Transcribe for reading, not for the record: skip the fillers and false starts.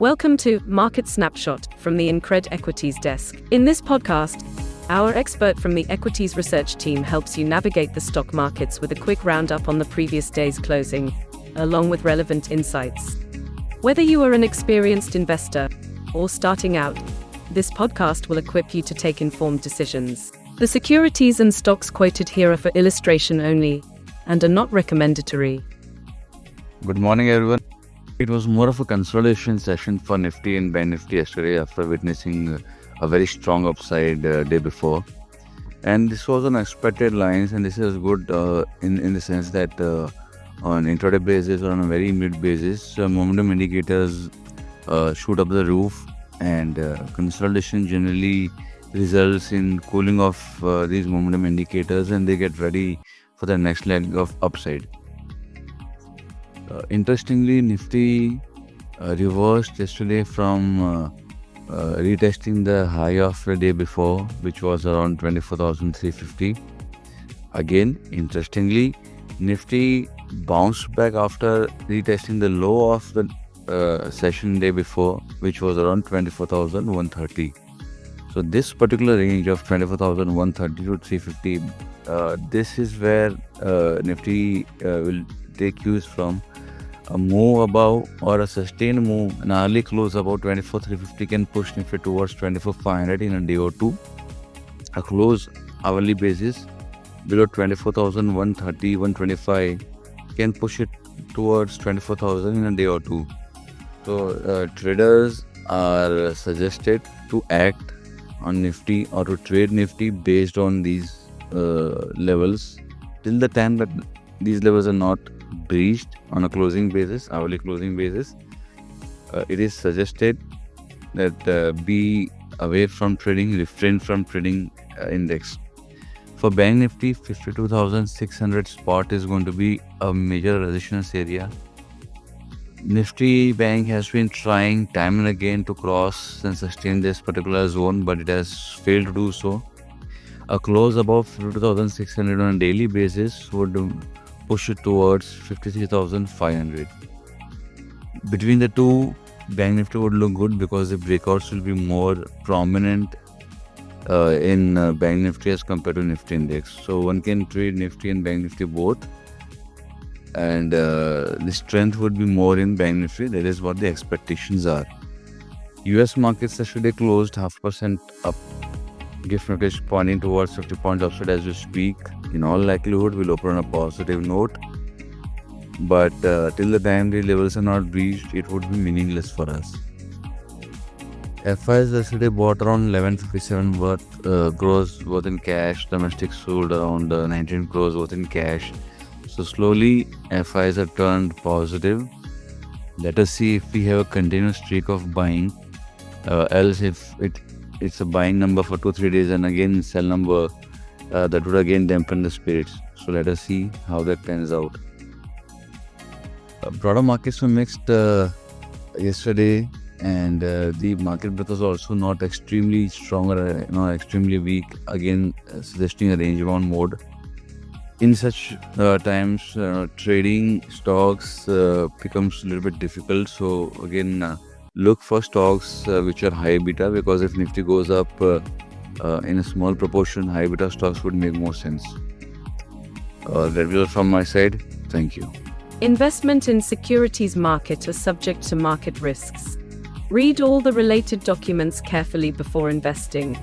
Welcome to Market Snapshot from the Incred Equities Desk. In this podcast, our expert from the Equities Research team helps you navigate the stock markets with a quick roundup on the previous day's closing, along with relevant insights. Whether you are an experienced investor or starting out, this podcast will equip you to take informed decisions. The securities and stocks quoted here are for illustration only and are not recommendatory. Good morning, everyone. It was more of a consolidation session for Nifty and Bank Nifty yesterday after witnessing a very strong upside day before. And this was on expected lines, and this is good in the sense that on intraday basis or on a very mid basis, momentum indicators shoot up the roof, and consolidation generally results in cooling off these momentum indicators, and they get ready for the next leg of upside. Interestingly, Nifty reversed yesterday from retesting the high of the day before, which was around 24,350. Again, interestingly, Nifty bounced back after retesting the low of the session day before, which was around 24,130. So this particular range of 24,130 to 350, this is where Nifty will take cues from. A move above or a sustained move, an early close above 24,350 can push Nifty towards 24,500 in a day or two. A close hourly basis below 24,130, 125 can push it towards 24,000 in a day or two. So traders are suggested to act on Nifty or to trade Nifty based on these levels till the time that these levels are not breached on a closing basis, hourly closing basis. It is suggested that be away from trading, refrain from trading index. For Bank Nifty, 52,600 spot is going to be a major resistance area. Nifty Bank has been trying time and again to cross and sustain this particular zone, but it has failed to do so. A close above 52,600 on a daily basis would push it towards 53,500. Between the two, Bank Nifty would look good because the breakouts will be more prominent in Bank Nifty as compared to Nifty Index. So one can trade Nifty and Bank Nifty both, and the strength would be more in Bank Nifty. That is what the expectations are. US markets yesterday closed 0.5% up. Gift markets pointing towards 50 points upside as we speak. In all likelihood, we'll open on a positive note. But till the time the levels are not reached, it would be meaningless for us. FIs yesterday bought around 1157 worth crores worth in cash. Domestic sold around 19 crores worth in cash. So slowly, FIs have turned positive. Let us see if we have a continuous streak of buying. Else, if it's a buying number for 2-3 days and again sell number, that would again dampen the spirits. So let us see how that pans out. Broader markets were mixed yesterday, and the market breadth was also not extremely strong or not extremely weak, again suggesting a range bound mode. In such times, trading stocks becomes a little bit difficult. So again, look for stocks which are high beta, because if Nifty goes up in a small proportion, high beta stocks would make more sense. That was from my side. Thank you. Investment in securities market are subject to market risks. Read all the related documents carefully before investing.